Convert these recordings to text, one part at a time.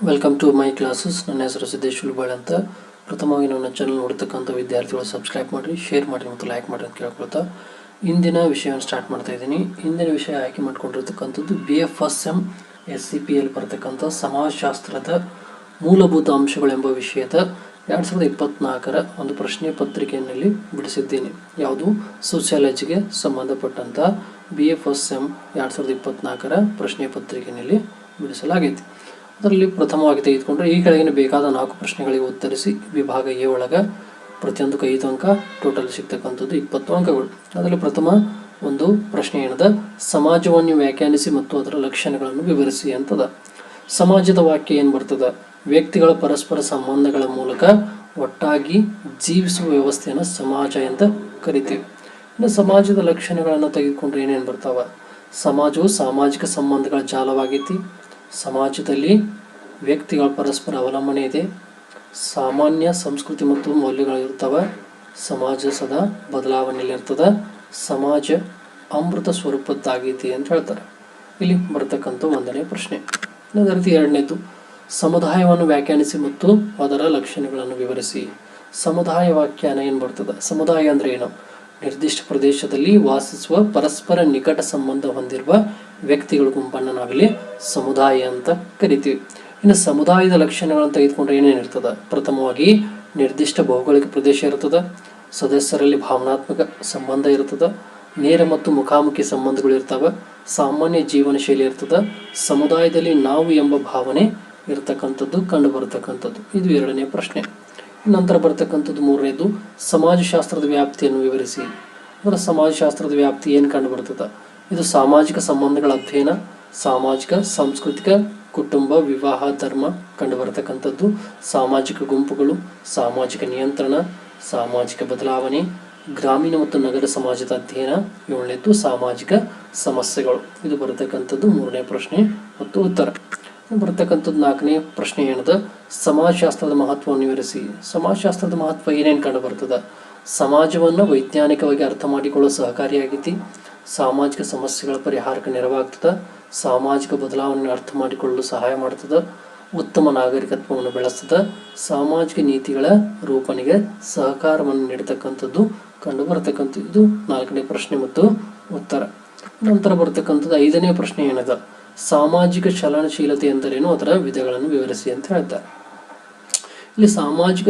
Welcome to my classes. ನನ್ನ ಹೆಸರು ಸಿದ್ದೇಶ್ ಹುಲ್ಬಾಳ್ ಅಂತ. ಪ್ರಥಮವಾಗಿ ನನ್ನ ಚಾನಲ್ ನೋಡ್ತಕ್ಕಂಥ ವಿದ್ಯಾರ್ಥಿಗಳು ಸಬ್ಸ್ಕ್ರೈಬ್ ಮಾಡಿರಿ, ಶೇರ್ ಮಾಡಿರಿ ಮತ್ತು ಲೈಕ್ ಮಾಡಿರಿ ಅಂತ ಕೇಳ್ಕೊಳ್ತಾ ಇಂದಿನ ವಿಷಯವನ್ನು ಸ್ಟಾರ್ಟ್ ಮಾಡ್ತಾ ಇದ್ದೀನಿ. ಇಂದಿನ ವಿಷಯ ಆಯ್ಕೆ ಮಾಡ್ಕೊಂಡಿರ್ತಕ್ಕಂಥದ್ದು BA ಫಸ್ಟ್ ಸೆಮ್ SCPL ಬರ್ತಕ್ಕಂಥ ಸಮಾಜಶಾಸ್ತ್ರದ ಮೂಲಭೂತ ಅಂಶಗಳೆಂಬ ವಿಷಯದ 2024ರ ಒಂದು ಪ್ರಶ್ನೆ ಪತ್ರಿಕೆಯಲ್ಲಿ ಬಿಡಿಸಿದ್ದೀನಿ. ಯಾವುದು? ಸೋಷಿಯಾಲಜಿಗೆ ಸಂಬಂಧಪಟ್ಟಂಥ BA ಫಸ್ಟ್ ಸೆಮ್ 2024ರ ಪ್ರಶ್ನೆ ಪತ್ರಿಕೆಯಲ್ಲಿ ಬಿಡಿಸಲಾಗಿದೆ. ಅದರಲ್ಲಿ ಪ್ರಥಮವಾಗಿ ತೆಗೆದುಕೊಂಡ್ರೆ ಈ ಕೆಳಗಿನ ಬೇಕಾದ 4 ಪ್ರಶ್ನೆಗಳಿಗೆ ಉತ್ತರಿಸಿ ವಿಭಾಗ A ಒಳಗೆ ಪ್ರತಿಯೊಂದಕ್ಕೆ 5 ಅಂಕ, ಟೋಟಲ್ ಸಿಗ್ತಕ್ಕಂಥದ್ದು 20 ಅಂಕಗಳು. ಅದರಲ್ಲಿ ಪ್ರಥಮ ಒಂದು ಪ್ರಶ್ನೆ ಏನದ, ಸಮಾಜವನ್ನು ವ್ಯಾಖ್ಯಾನಿಸಿ ಮತ್ತು ಅದರ ಲಕ್ಷಣಗಳನ್ನು ವಿವರಿಸಿ ಅಂತದ. ಸಮಾಜದ ವಾಕ್ಯ ಏನು ಬರ್ತದ? ವ್ಯಕ್ತಿಗಳ ಪರಸ್ಪರ ಸಂಬಂಧಗಳ ಮೂಲಕ ಒಟ್ಟಾಗಿ ಜೀವಿಸುವ ವ್ಯವಸ್ಥೆಯನ್ನು ಸಮಾಜ ಅಂತ ಕರಿತೀವಿ. ಇನ್ನು ಸಮಾಜದ ಲಕ್ಷಣಗಳನ್ನು ತೆಗೆದುಕೊಂಡ್ರೆ ಏನೇನು ಬರ್ತಾವ? ಸಮಾಜವು ಸಾಮಾಜಿಕ ಸಂಬಂಧಗಳ ಜಾಲವಾಗೈತಿ. ಸಮಾಜದಲ್ಲಿ ವ್ಯಕ್ತಿಗಳ ಪರಸ್ಪರ ಅವಲಂಬನೆ ಇದೆ. ಸಾಮಾನ್ಯ ಸಂಸ್ಕೃತಿ ಮತ್ತು ಮೌಲ್ಯಗಳಿರ್ತವೆ. ಸಮಾಜ ಸದಾ ಬದಲಾವಣೆಯಲ್ಲಿರ್ತದೆ. ಸಮಾಜ ಅಮೃತ ಸ್ವರೂಪದ್ದಾಗೈತಿ ಅಂತ ಹೇಳ್ತಾರೆ. ಇಲ್ಲಿ ಬರ್ತಕ್ಕಂಥ 1ನೇ ಪ್ರಶ್ನೆ. ಅದೇ ರೀತಿ 2ನೇದು, ಸಮುದಾಯವನ್ನು ವ್ಯಾಖ್ಯಾನಿಸಿ ಮತ್ತು ಅದರ ಲಕ್ಷಣಗಳನ್ನು ವಿವರಿಸಿ. ಸಮುದಾಯ ವ್ಯಾಖ್ಯಾನ ಏನು ಬರ್ತದೆ? ಸಮುದಾಯ ಅಂದರೆ ಏನು? ನಿರ್ದಿಷ್ಟ ಪ್ರದೇಶದಲ್ಲಿ ವಾಸಿಸುವ ಪರಸ್ಪರ ನಿಕಟ ಸಂಬಂಧ ಹೊಂದಿರುವ ವ್ಯಕ್ತಿಗಳ ಗುಂಪನ್ನು ನಾವಿಲ್ಲಿ ಸಮುದಾಯ ಅಂತ ಕರಿತೀವಿ. ಇನ್ನು ಸಮುದಾಯದ ಲಕ್ಷಣಗಳನ್ನು ತೆಗೆದುಕೊಂಡ್ರೆ ಏನೇನಿರ್ತದೆ? ಪ್ರಥಮವಾಗಿ ನಿರ್ದಿಷ್ಟ ಭೌಗೋಳಿಕ ಪ್ರದೇಶ ಇರ್ತದೆ. ಸದಸ್ಯರಲ್ಲಿ ಭಾವನಾತ್ಮಕ ಸಂಬಂಧ ಇರ್ತದೆ. ನೇರ ಮತ್ತು ಮುಖಾಮುಖಿ ಸಂಬಂಧಗಳು ಇರ್ತವೆ. ಸಾಮಾನ್ಯ ಜೀವನ ಶೈಲಿ ಇರ್ತದೆ. ಸಮುದಾಯದಲ್ಲಿ ನಾವು ಎಂಬ ಭಾವನೆ ಇರತಕ್ಕಂಥದ್ದು ಕಂಡು ಬರತಕ್ಕಂಥದ್ದು. ಇದು 2ನೇ ಪ್ರಶ್ನೆ. ನಂತರ ಬರ್ತಕ್ಕಂಥದ್ದು 3ನೇದು, ಸಮಾಜಶಾಸ್ತ್ರದ ವ್ಯಾಪ್ತಿಯನ್ನು ವಿವರಿಸಿ. ಅಂದರೆ ಸಮಾಜಶಾಸ್ತ್ರದ ವ್ಯಾಪ್ತಿ ಏನು ಕಂಡು ಬರ್ತದೆ? ಇದು ಸಾಮಾಜಿಕ ಸಂಬಂಧಗಳ ಅಧ್ಯಯನ, ಸಾಮಾಜಿಕ, ಸಾಂಸ್ಕೃತಿಕ, ಕುಟುಂಬ, ವಿವಾಹ, ಧರ್ಮ ಕಂಡು ಬರತಕ್ಕಂಥದ್ದು, ಸಾಮಾಜಿಕ ಗುಂಪುಗಳು, ಸಾಮಾಜಿಕ ನಿಯಂತ್ರಣ, ಸಾಮಾಜಿಕ ಬದಲಾವಣೆ, ಗ್ರಾಮೀಣ ಮತ್ತು ನಗರ ಸಮಾಜದ ಅಧ್ಯಯನ. 7ನೇದು ಸಾಮಾಜಿಕ ಸಮಸ್ಯೆಗಳು. ಇದು ಬರತಕ್ಕಂಥದ್ದು 3ನೇ ಪ್ರಶ್ನೆ ಮತ್ತು ಉತ್ತರ. ಬರ್ತಕ್ಕಂಥದ್ದು 4ನೇ ಪ್ರಶ್ನೆ ಏನದ, ಸಮಾಜಶಾಸ್ತ್ರದ ಮಹತ್ವವನ್ನು ವಿವರಿಸಿ. ಸಮಾಜಶಾಸ್ತ್ರದ ಮಹತ್ವ ಏನೇನು ಕಂಡು ಬರ್ತದೆ? ಸಮಾಜವನ್ನು ವೈಜ್ಞಾನಿಕವಾಗಿ ಅರ್ಥ ಮಾಡಿಕೊಳ್ಳಲು ಸಹಕಾರಿಯಾಗೈತಿ. ಸಾಮಾಜಿಕ ಸಮಸ್ಯೆಗಳ ಪರಿಹಾರಕ್ಕೆ ನೆರವಾಗ್ತದೆ. ಸಾಮಾಜಿಕ ಬದಲಾವಣೆಯನ್ನು ಅರ್ಥ ಮಾಡಿಕೊಳ್ಳಲು ಸಹಾಯ ಮಾಡ್ತದೆ. ಉತ್ತಮ ನಾಗರಿಕತ್ವವನ್ನು ಬೆಳೆಸ್ತದೆ. ಸಾಮಾಜಿಕ ನೀತಿಗಳ ರೂಪಣೆಗೆ ಸಹಕಾರವನ್ನು ನೀಡತಕ್ಕಂಥದ್ದು ಕಂಡು ಬರತಕ್ಕಂಥದ್ದು. ಇದು 4ನೇ ಪ್ರಶ್ನೆ ಮತ್ತು ಉತ್ತರ. ನಂತರ ಬರ್ತಕ್ಕಂಥದ್ದು 5ನೇ ಪ್ರಶ್ನೆ ಏನದ, ಸಾಮಾಜಿಕ ಚಲನಶೀಲತೆ ಎಂದರೇನು, ಅದರ ವಿಧಗಳನ್ನು ವಿವರಿಸಿ ಅಂತ ಹೇಳ್ತಾರೆ. ಇಲ್ಲಿ ಸಾಮಾಜಿಕ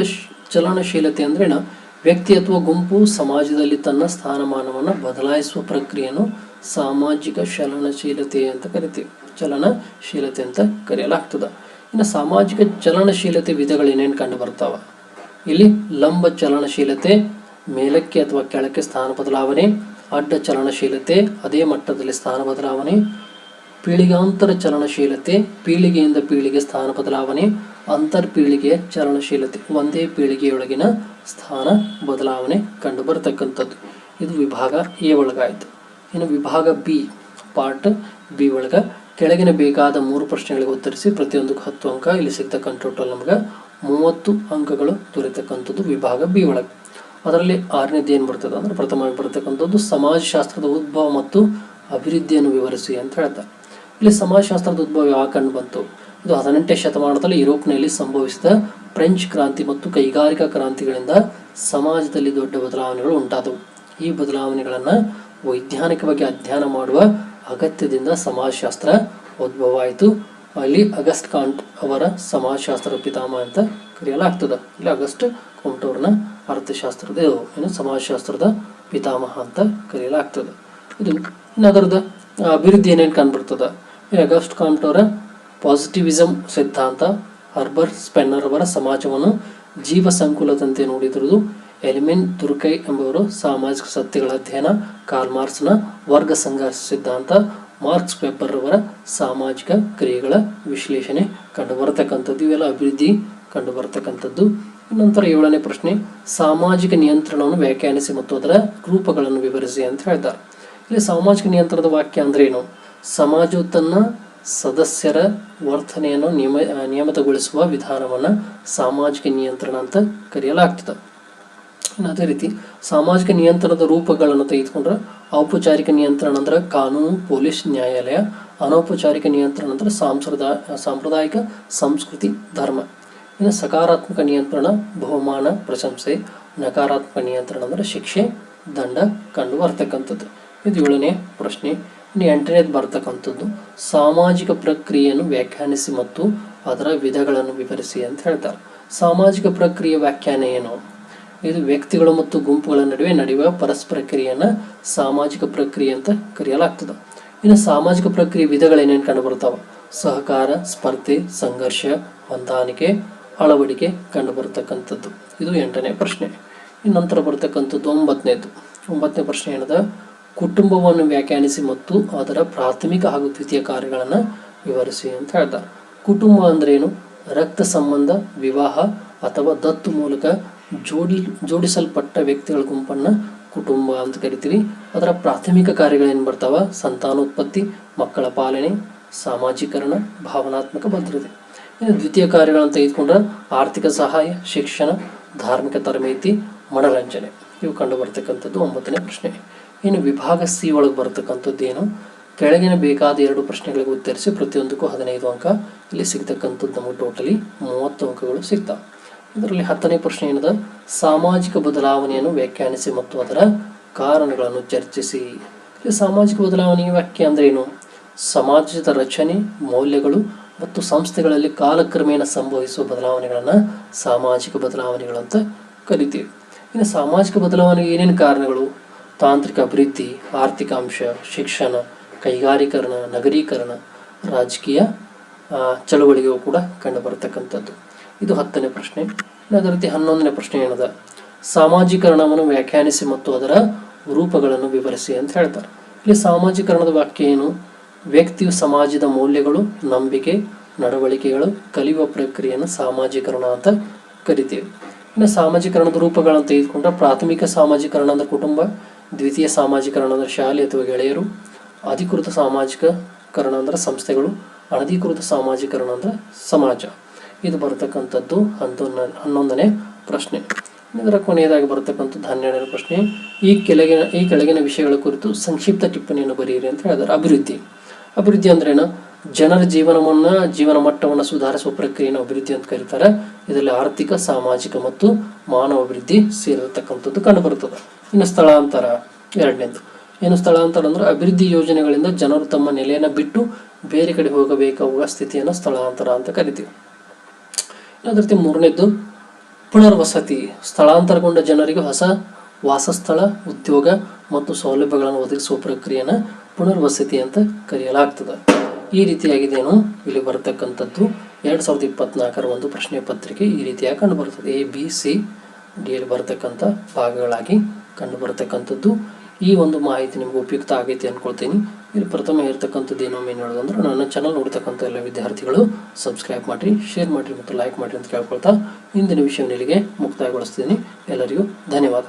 ಚಲನಶೀಲತೆ ಅಂದ್ರೇನ, ವ್ಯಕ್ತಿ ಅಥವಾ ಗುಂಪು ಸಮಾಜದಲ್ಲಿ ತನ್ನ ಸ್ಥಾನಮಾನವನ್ನು ಬದಲಾಯಿಸುವ ಪ್ರಕ್ರಿಯೆಯನ್ನು ಸಾಮಾಜಿಕ ಚಲನಶೀಲತೆ ಅಂತ ಕರಿತೀವಿ. ಚಲನಶೀಲತೆ ಅಂತ ಕರೆಯಲಾಗ್ತದೆ. ಇನ್ನು ಸಾಮಾಜಿಕ ಚಲನಶೀಲತೆ ವಿಧಗಳೇನೇನು ಕಂಡು ಬರ್ತಾವ? ಇಲ್ಲಿ ಲಂಬ ಚಲನಶೀಲತೆ, ಮೇಲಕ್ಕೆ ಅಥವಾ ಕೆಳಕ್ಕೆ ಸ್ಥಾನ ಬದಲಾವಣೆ. ಅಡ್ಡ ಚಲನಶೀಲತೆ, ಅದೇ ಮಟ್ಟದಲ್ಲಿ ಸ್ಥಾನ ಬದಲಾವಣೆ. ಪೀಳಿಗಾಂತರ ಚಲನಶೀಲತೆ, ಪೀಳಿಗೆಯಿಂದ ಪೀಳಿಗೆ ಸ್ಥಾನ ಬದಲಾವಣೆ. ಅಂತರ್ಪೀಳಿಗೆಯ ಚಲನಶೀಲತೆ, ಒಂದೇ ಪೀಳಿಗೆಯೊಳಗಿನ ಸ್ಥಾನ ಬದಲಾವಣೆ ಕಂಡು ಬರತಕ್ಕಂಥದ್ದು. ಇದು ವಿಭಾಗ A ಒಳಗಾಯಿತು. ಇನ್ನು ವಿಭಾಗ B ಪಾರ್ಟ್ B ಒಳಗೆ ಕೆಳಗಿನ ಬೇಕಾದ 3 ಪ್ರಶ್ನೆಗಳಿಗೆ ಉತ್ತರಿಸಿ ಪ್ರತಿಯೊಂದಕ್ಕೂ 10 ಅಂಕ. ಇಲ್ಲಿ ಸಿಗ್ತಕ್ಕಂಥ ಟೋಟಲ್ ನಮ್ಗೆ 30 ಅಂಕಗಳು ದೊರೆತಕ್ಕಂಥದ್ದು ವಿಭಾಗ B ಒಳಗೆ. ಅದರಲ್ಲಿ 6ನೇದು ಏನು ಬರ್ತದೆ ಅಂದ್ರೆ, ಪ್ರಥಮವಾಗಿ ಬರ್ತಕ್ಕಂಥದ್ದು ಸಮಾಜಶಾಸ್ತ್ರದ ಉದ್ಭವ ಮತ್ತು ಅಭಿವೃದ್ಧಿಯನ್ನು ವಿವರಿಸಿ ಅಂತ ಹೇಳ್ತಾರೆ. ಇಲ್ಲಿ ಸಮಾಜಶಾಸ್ತ್ರದ ಉದ್ಭವ ಯಾವಾಗ ಕಂಡು ಬಂತು? ಇದು 18ನೇ ಶತಮಾನದಲ್ಲಿ ಯುರೋಪ್ನಲ್ಲಿ ಸಂಭವಿಸಿದ ಫ್ರೆಂಚ್ ಕ್ರಾಂತಿ ಮತ್ತು ಕೈಗಾರಿಕಾ ಕ್ರಾಂತಿಗಳಿಂದ ಸಮಾಜದಲ್ಲಿ ದೊಡ್ಡ ಬದಲಾವಣೆಗಳು ಉಂಟಾದವು. ಈ ಬದಲಾವಣೆಗಳನ್ನು ವೈಜ್ಞಾನಿಕವಾಗಿ ಅಧ್ಯಯನ ಮಾಡುವ ಅಗತ್ಯದಿಂದ ಸಮಾಜಶಾಸ್ತ್ರ ಉದ್ಭವ ಆಯಿತು. ಅಲ್ಲಿ ಅಗಸ್ಟ್ ಕಾಂಟ್ ಅವರ ಸಮಾಜಶಾಸ್ತ್ರದ ಪಿತಾಮಹ ಅಂತ ಕರೆಯಲಾಗ್ತದೆ. ಇಲ್ಲಿ ಅಗಸ್ಟ್ ಕಾಂಟ್ ಅವ್ರನ್ನ ಅರ್ಥಶಾಸ್ತ್ರದ ಏನು ಸಮಾಜಶಾಸ್ತ್ರದ ಪಿತಾಮಹ ಅಂತ ಕರೆಯಲಾಗ್ತದೆ. ಇದು ಇನ್ನು ಅದರದ ಅಭಿವೃದ್ಧಿ ಏನೇನು ಕಂಡುಬರ್ತದೆ? ಅಗಸ್ಟ್ ಕಾಂಟ್ ಅವರ ಪಾಸಿಟಿವಿಸಮ್ ಸಿದ್ಧಾಂತ, ಹರ್ಬರ್ಟ್ ಸ್ಪೆನ್ನರ್ ಅವರ ಸಮಾಜವನ್ನು ಜೀವ ಸಂಕುಲದಂತೆ ನೋಡಿದಿರುವುದು, ಎಲಿಮೆನ್ ತುರ್ಕೈ ಎಂಬುವರು ಸಾಮಾಜಿಕ ಸತ್ಯಗಳ ಅಧ್ಯಯನ, ಕಾರ್ಲ್ ಮಾರ್ಕ್ಸ್ನ ವರ್ಗ ಸಂಘರ್ಷ ಸಿದ್ಧಾಂತ, ಮಾರ್ಕ್ಸ್ ವೆಬ್ಬರ್ ಅವರ ಸಾಮಾಜಿಕ ಕ್ರಿಯೆಗಳ ವಿಶ್ಲೇಷಣೆ ಕಂಡು ಬರತಕ್ಕಂಥದ್ದು. ಇವೆಲ್ಲ ಅಭಿವೃದ್ಧಿ ಕಂಡು ಬರತಕ್ಕಂಥದ್ದು. ನಂತರ 7ನೇ ಪ್ರಶ್ನೆ, ಸಾಮಾಜಿಕ ನಿಯಂತ್ರಣವನ್ನು ವ್ಯಾಖ್ಯಾನಿಸಿ ಮತ್ತು ಅದರ ರೂಪಗಳನ್ನು ವಿವರಿಸಿ ಅಂತ ಹೇಳ್ತಾರೆ. ಇಲ್ಲಿ ಸಾಮಾಜಿಕ ನಿಯಂತ್ರಣದ ವಾಕ್ಯ ಅಂದ್ರೆ ಏನು? ಸಮಾಜವು ತನ್ನ ಸದಸ್ಯರ ವರ್ತನೆಯನ್ನು ನಿಯಮಿತಗೊಳಿಸುವ ವಿಧಾನವನ್ನು ಸಾಮಾಜಿಕ ನಿಯಂತ್ರಣ ಅಂತ ಕರೆಯಲಾಗ್ತದೆ. ಅದೇ ರೀತಿ ಸಾಮಾಜಿಕ ನಿಯಂತ್ರಣದ ರೂಪಗಳನ್ನು ತೆಗೆದುಕೊಂಡ್ರೆ ಔಪಚಾರಿಕ ನಿಯಂತ್ರಣ ಅಂದ್ರೆ ಕಾನೂನು, ಪೊಲೀಸ್, ನ್ಯಾಯಾಲಯ ಅನೌಪಚಾರಿಕ ನಿಯಂತ್ರಣ ಅಂದರೆ ಸಾಂಪ್ರದಾಯಿಕ ಸಂಸ್ಕೃತಿ ಧರ್ಮ. ಇನ್ನು ಸಕಾರಾತ್ಮಕ ನಿಯಂತ್ರಣ ಬಹುಮಾನ ಪ್ರಶಂಸೆ, ನಕಾರಾತ್ಮಕ ನಿಯಂತ್ರಣ ಅಂದರೆ ಶಿಕ್ಷೆ ದಂಡ ಕಂಡು ಬರ್ತಕ್ಕಂಥದ್ದು. ಇದು 7ನೇ ಪ್ರಶ್ನೆ. ಇನ್ನು 8ನೇದು ಬರ್ತಕ್ಕಂಥದ್ದು ಸಾಮಾಜಿಕ ಪ್ರಕ್ರಿಯೆಯನ್ನು ವ್ಯಾಖ್ಯಾನಿಸಿ ಮತ್ತು ಅದರ ವಿಧಗಳನ್ನು ವಿವರಿಸಿ ಅಂತ ಹೇಳ್ತಾರೆ. ಸಾಮಾಜಿಕ ಪ್ರಕ್ರಿಯೆ ವ್ಯಾಖ್ಯಾನ ಏನು? ಇದು ವ್ಯಕ್ತಿಗಳು ಮತ್ತು ಗುಂಪುಗಳ ನಡುವೆ ನಡೆಯುವ ಪರಸ್ಪರ ಕ್ರಿಯೆಯನ್ನು ಸಾಮಾಜಿಕ ಪ್ರಕ್ರಿಯೆ ಅಂತ ಕರೆಯಲಾಗ್ತದೆ. ಇನ್ನು ಸಾಮಾಜಿಕ ಪ್ರಕ್ರಿಯೆ ವಿಧಗಳೇನೇನು ಕಂಡು ಬರ್ತಾವ? ಸಹಕಾರ, ಸ್ಪರ್ಧೆ, ಸಂಘರ್ಷ, ಹೊಂದಾಣಿಕೆ, ಅಳವಡಿಕೆ ಕಂಡು ಬರ್ತಕ್ಕಂಥದ್ದು. ಇದು 8ನೇ ಪ್ರಶ್ನೆ. ಇನ್ನು ನಂತರ ಬರ್ತಕ್ಕಂಥದ್ದು 9ನೇ ಪ್ರಶ್ನೆ ಏನದ? ಕುಟುಂಬವನ್ನು ವ್ಯಾಖ್ಯಾನಿಸಿ ಮತ್ತು ಅದರ ಪ್ರಾಥಮಿಕ ಹಾಗೂ ದ್ವಿತೀಯ ಕಾರ್ಯಗಳನ್ನು ವಿವರಿಸಿ ಅಂತ ಹೇಳ್ತಾರೆ. ಕುಟುಂಬ ಅಂದ್ರೇನು? ರಕ್ತ ಸಂಬಂಧ, ವಿವಾಹ ಅಥವಾ ದತ್ತು ಮೂಲಕ ಜೋಡಿಸಲ್ಪಟ್ಟ ವ್ಯಕ್ತಿಗಳ ಗುಂಪನ್ನು ಕುಟುಂಬ ಅಂತ ಕರಿತೀವಿ. ಅದರ ಪ್ರಾಥಮಿಕ ಕಾರ್ಯಗಳೇನು ಬರ್ತಾವ? ಸಂತಾನೋತ್ಪತ್ತಿ, ಮಕ್ಕಳ ಪಾಲನೆ, ಸಾಮಾಜೀಕರಣ, ಭಾವನಾತ್ಮಕ ಭದ್ರತೆ. ಇನ್ನು ದ್ವಿತೀಯ ಕಾರ್ಯಗಳನ್ನು ತೆಗೆದುಕೊಂಡ್ರೆ ಆರ್ಥಿಕ ಸಹಾಯ, ಶಿಕ್ಷಣ, ಧಾರ್ಮಿಕ ತರಬೇತಿ, ಮನರಂಜನೆ. ಇವು ಕಂಡು ಬರ್ತಕ್ಕಂಥದ್ದು 9ನೇ ಪ್ರಶ್ನೆ. ಇನ್ನು ವಿಭಾಗ ಸಿ ಒಳಗೆ ಬರ್ತಕ್ಕಂಥದ್ದು ಏನು? ಕೆಳಗಿನ ಬೇಕಾದ 2 ಪ್ರಶ್ನೆಗಳಿಗೆ ಉತ್ತರಿಸಿ ಪ್ರತಿಯೊಂದಕ್ಕೂ 15 ಅಂಕ. ಇಲ್ಲಿ ಸಿಗ್ತಕ್ಕಂಥದ್ದು ನಮಗೆ ಟೋಟಲಿ 30 ಅಂಕಗಳು ಸಿಗ್ತಾವೆ. ಇದರಲ್ಲಿ 10ನೇ ಪ್ರಶ್ನೆ ಏನದ? ಸಾಮಾಜಿಕ ಬದಲಾವಣೆಯನ್ನು ವ್ಯಾಖ್ಯಾನಿಸಿ ಮತ್ತು ಅದರ ಕಾರಣಗಳನ್ನು ಚರ್ಚಿಸಿ. ಇಲ್ಲಿ ಸಾಮಾಜಿಕ ಬದಲಾವಣೆಯ ವ್ಯಾಖ್ಯೆ ಅಂದ್ರೆ ಏನು? ಸಮಾಜದ ರಚನೆ, ಮೌಲ್ಯಗಳು ಮತ್ತು ಸಂಸ್ಥೆಗಳಲ್ಲಿ ಕಾಲಕ್ರಮೇಣ ಸಂಭವಿಸುವ ಬದಲಾವಣೆಗಳನ್ನು ಸಾಮಾಜಿಕ ಬದಲಾವಣೆಗಳಂತ ಕರಿತೀವಿ. ಇನ್ನು ಸಾಮಾಜಿಕ ಬದಲಾವಣೆಗೆ ಏನೇನು ಕಾರಣಗಳು? ತಾಂತ್ರಿಕ ಅಭಿವೃದ್ಧಿ, ಆರ್ಥಿಕ ಅಂಶ, ಶಿಕ್ಷಣ, ಕೈಗಾರೀಕರಣ, ನಗರೀಕರಣ, ರಾಜಕೀಯ ಚಳವಳಿಗೂ ಕೂಡ ಕಂಡು ಬರತಕ್ಕಂಥದ್ದು. ಇದು 10ನೇ ಪ್ರಶ್ನೆ. ಅದೇ ರೀತಿ 11ನೇ ಪ್ರಶ್ನೆ ಏನದ? ಸಾಮಾಜೀಕರಣವನ್ನು ವ್ಯಾಖ್ಯಾನಿಸಿ ಮತ್ತು ಅದರ ರೂಪಗಳನ್ನು ವಿವರಿಸಿ ಅಂತ ಹೇಳ್ತಾರೆ. ಇಲ್ಲಿ ಸಾಮಾಜೀಕರಣದ ವ್ಯಾಖ್ಯೆ ಏನು? ವ್ಯಕ್ತಿಯು ಸಮಾಜದ ಮೌಲ್ಯಗಳು, ನಂಬಿಕೆ, ನಡವಳಿಕೆಗಳು ಕಲಿಯುವ ಪ್ರಕ್ರಿಯೆಯನ್ನು ಸಾಮಾಜೀಕರಣ ಅಂತ ಕರಿತೀವಿ. ಇನ್ನು ಸಾಮಾಜೀಕರಣದ ರೂಪಗಳನ್ನು ತೆಗೆದುಕೊಂಡ್ರೆ ಪ್ರಾಥಮಿಕ ಸಾಮಾಜೀಕರಣ ಅಂದರೆ ಕುಟುಂಬ, ದ್ವಿತೀಯ ಸಾಮಾಜೀಕರಣ ಅಂದರೆ ಶಾಲೆ ಅಥವಾ ಗೆಳೆಯರು, ಅಧಿಕೃತ ಸಾಮಾಜಿಕರಣ ಅಂದರೆ ಸಂಸ್ಥೆಗಳು, ಅನಧಿಕೃತ ಸಾಮಾಜೀಕರಣ ಅಂದರೆ ಸಮಾಜ. ಇದು ಬರತಕ್ಕಂಥದ್ದು 11ನೇ ಪ್ರಶ್ನೆ. ಇದರ ಕೊನೆಯದಾಗಿ ಬರತಕ್ಕಂಥದ್ದು 12ನೇ ಪ್ರಶ್ನೆ. ಈ ಕೆಳಗಿನ ವಿಷಯಗಳ ಕುರಿತು ಸಂಕ್ಷಿಪ್ತ ಟಿಪ್ಪಣಿಯನ್ನು ಬರೆಯಿರಿ ಅಂತ ಹೇಳಿದ್ದಾರೆ. ಅಭಿವೃದ್ಧಿ ಅಂದ್ರೇನು? ಜನರ ಜೀವನ ಮಟ್ಟವನ್ನು ಸುಧಾರಿಸುವ ಪ್ರಕ್ರಿಯೆಯನ್ನು ಅಭಿವೃದ್ಧಿ ಅಂತ ಕರೀತಾರೆ. ಇದರಲ್ಲಿ ಆರ್ಥಿಕ, ಸಾಮಾಜಿಕ ಮತ್ತು ಮಾನವ ಅಭಿವೃದ್ಧಿ ಸೇರಿರತಕ್ಕಂಥದ್ದು ಕಂಡು ಬರುತ್ತದೆ. ಇನ್ನು ಸ್ಥಳಾಂತರ 2ನೇದು ಏನು? ಸ್ಥಳಾಂತರ ಅಂದ್ರೆ ಅಭಿವೃದ್ಧಿ ಯೋಜನೆಗಳಿಂದ ಜನರು ತಮ್ಮ ನೆಲೆಯನ್ನು ಬಿಟ್ಟು ಬೇರೆ ಕಡೆ ಹೋಗಬೇಕಾಗುವ ಸ್ಥಿತಿಯನ್ನು ಸ್ಥಳಾಂತರ ಅಂತ ಕರಿತೀವಿ. ಅದೇ ರೀತಿ 3ನೇದು ಪುನರ್ವಸತಿ. ಸ್ಥಳಾಂತರಗೊಂಡ ಜನರಿಗೆ ಹೊಸ ವಾಸಸ್ಥಳ, ಉದ್ಯೋಗ ಮತ್ತು ಸೌಲಭ್ಯಗಳನ್ನು ಒದಗಿಸುವ ಪ್ರಕ್ರಿಯೆಯನ್ನು ಪುನರ್ವಸತಿ ಅಂತ ಕರೆಯಲಾಗ್ತದೆ. ಈ ರೀತಿಯಾಗಿದೇನು ಇಲ್ಲಿ ಬರತಕ್ಕಂಥದ್ದು 2024ರ ಒಂದು ಪ್ರಶ್ನೆ ಪತ್ರಿಕೆ ಈ ರೀತಿಯಾಗಿ ಕಂಡು ಬರ್ತದೆ. ABCD ಯಲ್ಲಿ ಬರತಕ್ಕಂಥ ಭಾಗಗಳಾಗಿ ಕಂಡು ಬರತಕ್ಕಂಥದ್ದು. ಈ ಒಂದು ಮಾಹಿತಿ ನಿಮ್ಗೆ ಉಪಯುಕ್ತ ಆಗೈತಿ ಅಂದ್ಕೊಳ್ತೀನಿ. ಇಲ್ಲಿ ಪ್ರಥಮ ಇರತಕ್ಕಂಥದ್ದು ಏನೋ ಮೇನ್ ಹೇಳೋದಂದ್ರೆ ನನ್ನ ಚಾನಲ್ ನೋಡ್ತಕ್ಕಂಥ ಎಲ್ಲ ವಿದ್ಯಾರ್ಥಿಗಳು ಸಬ್ಸ್ಕ್ರೈಬ್ ಮಾಡಿರಿ, ಶೇರ್ ಮಾಡಿರಿ ಮತ್ತು ಲೈಕ್ ಮಾಡಿರಿ ಅಂತ ಕೇಳ್ಕೊಳ್ತಾ ಇಂದಿನ ವಿಷಯವನ್ನು ಇಲ್ಲಿಗೆ ಮುಕ್ತಾಯಗೊಳಿಸ್ತೀನಿ. ಎಲ್ಲರಿಗೂ ಧನ್ಯವಾದ.